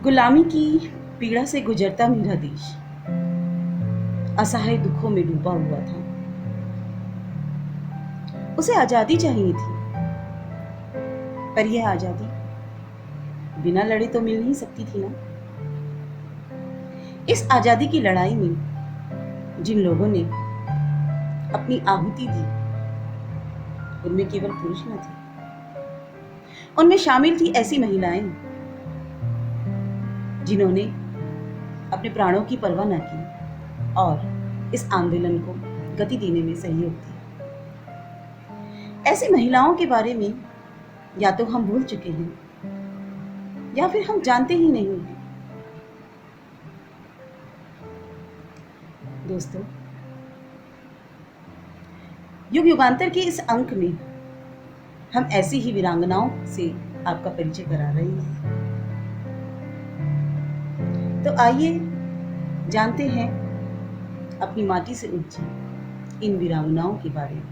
गुलामी की पीड़ा से गुजरता मेरा देश असहाय दुखों में डूबा हुआ था। उसे आजादी चाहिए थी, पर यह आजादी बिना लड़े तो मिल नहीं सकती थी ना। इस आजादी की लड़ाई में जिन लोगों ने अपनी आहुति दी, उनमें केवल पुरुष न थे। उनमें शामिल थी ऐसी महिलाएं जिन्होंने अपने प्राणों की परवाह न की और इस आंदोलन को गति देने में सहयोग दिया। ऐसी महिलाओं के बारे में या तो हम भूल चुके हैं या फिर हम जानते ही नहीं हैं। दोस्तों, युग युगांतर के इस अंक में हम ऐसी ही वीरांगनाओं से आपका परिचय करा रहे हैं। तो आइए जानते हैं अपनी माटी से उपजी इन वीरांगनाओं के बारे में।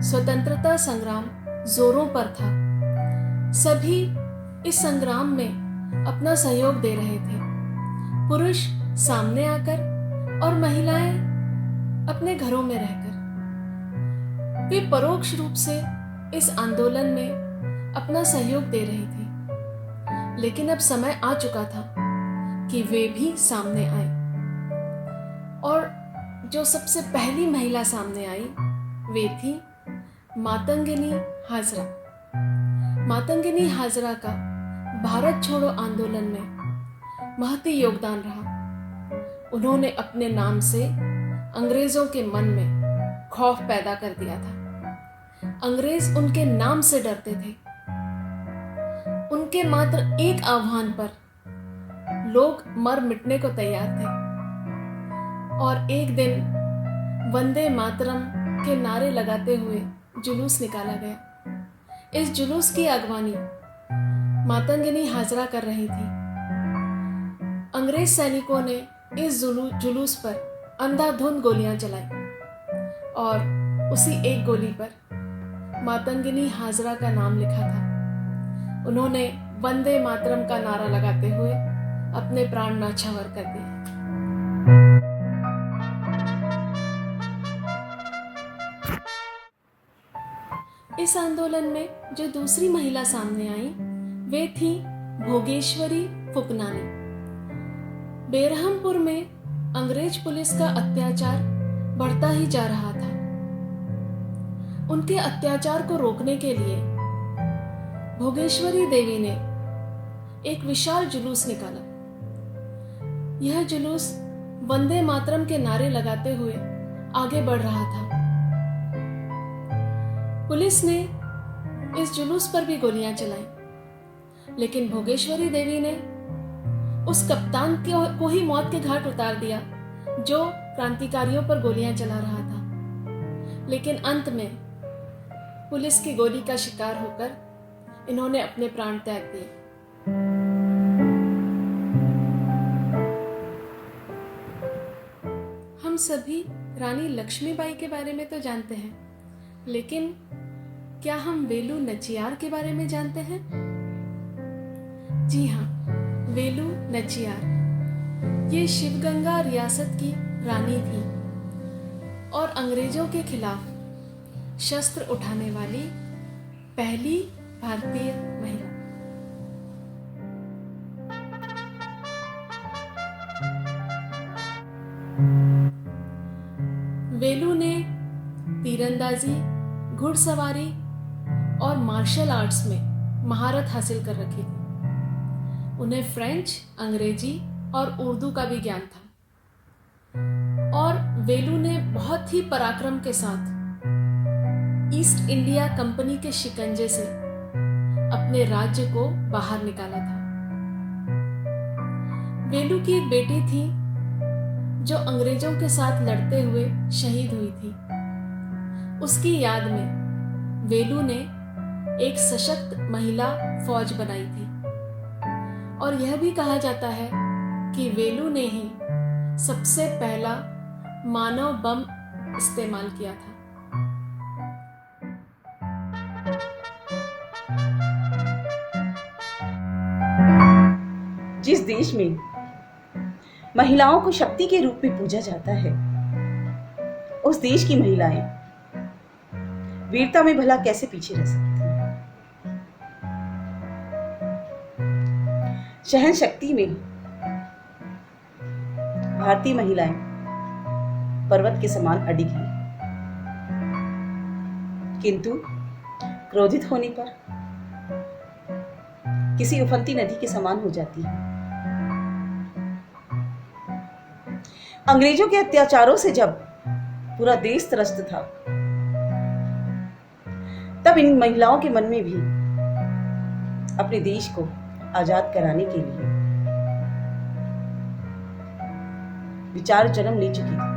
स्वतंत्रता संग्राम जोरों पर था। सभी इस संग्राम में अपना सहयोग दे रहे थे। पुरुष सामने आकर और महिलाएं अपने घरों में रहकर। वे परोक्ष रूप से इस आंदोलन में अपना सहयोग दे रही थी, लेकिन अब समय आ चुका था कि वे भी सामने आए। और जो सबसे पहली महिला सामने आई वे थी मातंगिनी हाजरा। मातंगिनी हाजरा का भारत छोड़ो आंदोलन में महती योगदान रहा। उन्होंने अपने नाम से अंग्रेजों के मन में खौफ पैदा कर दिया था। अंग्रेज उनके नाम से डरते थे। उनके मात्र एक आह्वान पर लोग मर मिटने को तैयार थे। और एक दिन वंदे मातरम के नारे लगाते हुए जुलूस निकाला गया। इस जुलूस की अगवानी मातंगिनी हाजरा कर रही थी। अंग्रेज सैनिकों ने इस जुलूस पर अंधाधुंध गोलियां चलाई और उसी एक गोली पर मातंगिनी हाजरा का नाम लिखा था। उन्होंने वंदे मातरम का नारा लगाते हुए अपने प्राण न्यौछावर कर दिए। इस आंदोलन में जो दूसरी महिला सामने आई वे थी भोगेश्वरी फुकनानी। बेरहमपुर में अंग्रेज पुलिस का अत्याचार बढ़ता ही जा रहा था। उनके अत्याचार को रोकने के लिए भोगेश्वरी देवी ने एक विशाल जुलूस निकाला। यह जुलूस वंदे मातरम के नारे लगाते हुए आगे बढ़ रहा था। पुलिस ने इस जुलूस पर भी गोलियां चलाई, लेकिन भोगेश्वरी देवी ने उस कप्तान को ही मौत के घाट उतार दिया जो क्रांतिकारियों पर गोलियां चला रहा था। लेकिन अंत में पुलिस की गोली का शिकार होकर इन्होंने अपने प्राण त्याग दिए। हम सभी रानी लक्ष्मीबाई के बारे में तो जानते हैं, लेकिन क्या हम वेलू नचियार के बारे में जानते हैं? जी हाँ, वेलू नचियार ये शिवगंगा रियासत की रानी थी और अंग्रेजों के खिलाफ शस्त्र उठाने वाली पहली भारतीय महिला। वेलू ने तीरंदाजी, घुड़सवारी और मार्शल आर्ट्स में महारत हासिल कर रखी थी। उन्हें फ्रेंच, अंग्रेजी और उर्दू का भी ज्ञान था। और वेलू ने बहुत ही पराक्रम के साथ ईस्ट इंडिया कंपनी के शिकंजे से अपने राज्य को बाहर निकाला था। वेलू की एक बेटी थी जो अंग्रेजों के साथ लड़ते हुए शहीद हुई थी। उसकी याद में वेलू ने एक सशक्त महिला फौज बनाई थी और यह भी कहा जाता है कि वेलू ने ही सबसे पहला मानव बम इस्तेमाल किया था। जिस देश में महिलाओं को शक्ति के रूप में पूजा जाता है, उस देश की महिलाएं वीरता में भला कैसे पीछे रह सकती हैं। सहन शक्ति में भारतीय महिलाएं पर्वत के समान अडिग हैं, किंतु क्रोधित होने पर किसी उफनती नदी के समान हो जाती है। अंग्रेजों के अत्याचारों से जब पूरा देश त्रस्त था, तब इन महिलाओं के मन में भी अपने देश को आजाद कराने के लिए विचार जन्म ले चुकी थी।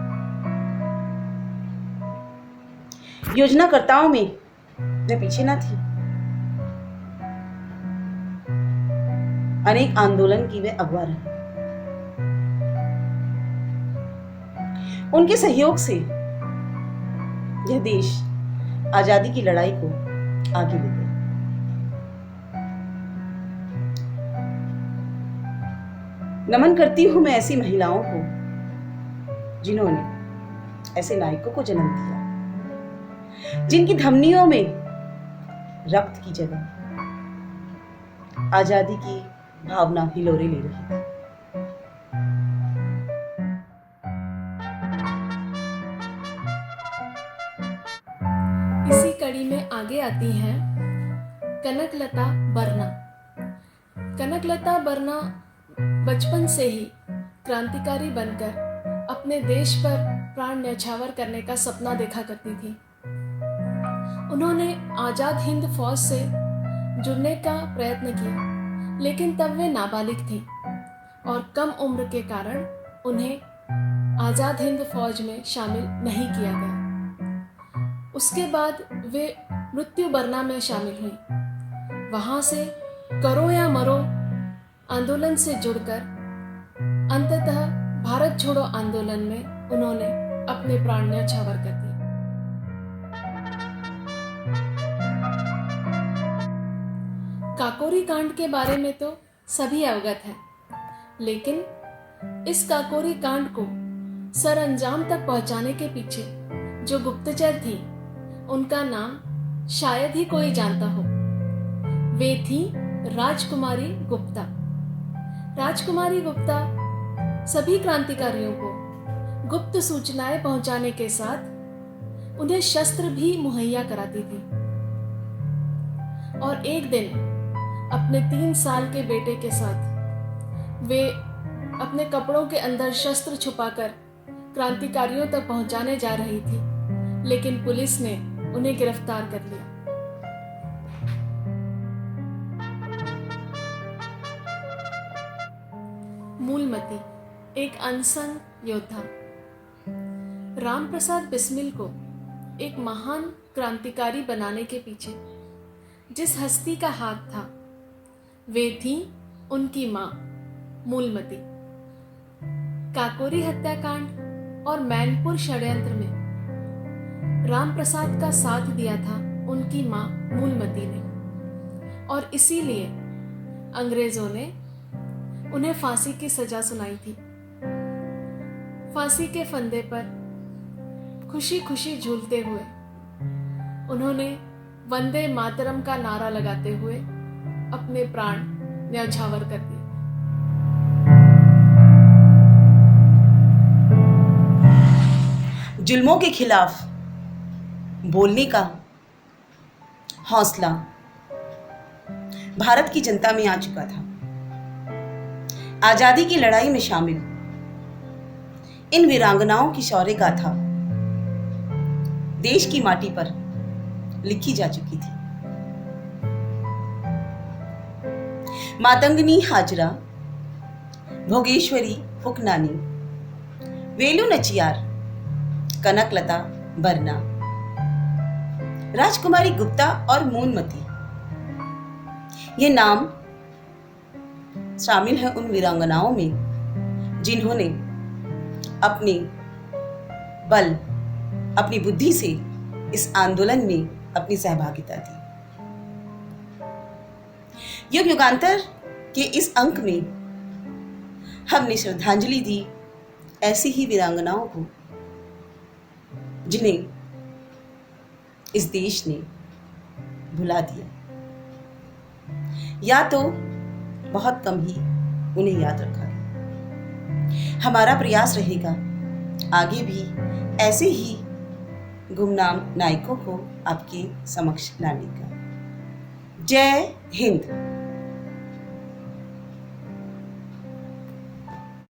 योजनाकर्ताओं में वे पीछे ना थी। अनेक आंदोलन की वे अगुवा रही। उनके सहयोग से यह देश आजादी की लड़ाई को आगे ले गया। नमन करती हूं मैं ऐसी महिलाओं को जिन्होंने ऐसे नायकों को जन्म दिया, जिनकी धमनियों में रक्त की जगह आजादी की भावना हिलोरे ले रही थी। इसी कड़ी में आगे आती हैं कनकलता बरना। कनकलता बरना बचपन से ही क्रांतिकारी बनकर अपने देश पर प्राण न्यौछावर करने का सपना देखा करती थी। उन्होंने आज़ाद हिंद फौज से जुड़ने का प्रयत्न किया, लेकिन तब वे नाबालिग थी और कम उम्र के कारण उन्हें आज़ाद हिंद फौज में शामिल नहीं किया गया। उसके बाद वे मृत्यु बरना में शामिल हुई। वहाँ से करो या मरो आंदोलन से जुड़कर अंततः भारत छोड़ो आंदोलन में उन्होंने अपने प्राण न्यौछावर कर दिए। काकोरी कांड के बारे में तो सभी अवगत हैं, लेकिन इस काकोरी कांड को सर अंजाम तक पहुंचाने के पीछे जो गुप्तचर थी, उनका नाम शायद ही कोई जानता हो। वे थी राजकुमारी गुप्ता। राजकुमारी गुप्ता सभी क्रांतिकारियों को गुप्त सूचनाएं पहुंचाने के साथ उन्हें शस्त्र भी मुहैया कराती थी। और एक दिन अपने 3 साल के बेटे के साथ वे अपने कपड़ों के अंदर शस्त्र छुपाकर क्रांतिकारियों तक पहुंचाने जा रही थी, लेकिन पुलिस ने उन्हें गिरफ्तार कर लिया। मूलमती एक अनसंग योद्धा। रामप्रसाद बिस्मिल को एक महान क्रांतिकारी बनाने के पीछे जिस हस्ती का हाथ था, वे थी उनकी मां मूलमती। काकोरी हत्याकांड और मैनपुर षड्यंत्र में रामप्रसाद का साथ दिया था उनकी मां मूलमती ने, और इसीलिए अंग्रेजों ने उन्हें फांसी की सजा सुनाई थी। फांसी के फंदे पर खुशी खुशी झूलते हुए उन्होंने वंदे मातरम का नारा लगाते हुए अपने प्राण न्यौछावर कर दिए। जुल्मों के खिलाफ बोलने का हौसला भारत की जनता में आ चुका था। आजादी की लड़ाई में शामिल इन वीरांगनाओं की शौर्य गाथा देश की माटी पर लिखी जा चुकी थी। मातंगनी हाजरा, भोगेश्वरी फुकनानी, वेलू नचियार, कनकलता बरना, राजकुमारी गुप्ता और मूलमती, ये नाम शामिल है उन वीरांगनाओं में जिन्होंने अपने बल, अपनी बुद्धि से इस आंदोलन में अपनी सहभागिता दी। युग युगांतर के इस अंक में हमने श्रद्धांजलि दी ऐसी ही वीरांगनाओं को जिन्हें इस देश ने भुला दिया, या तो बहुत कम ही उन्हें याद रखा गया। हमारा प्रयास रहेगा आगे भी ऐसे ही गुमनाम नायकों को आपके समक्ष लाने का। जय हिंद।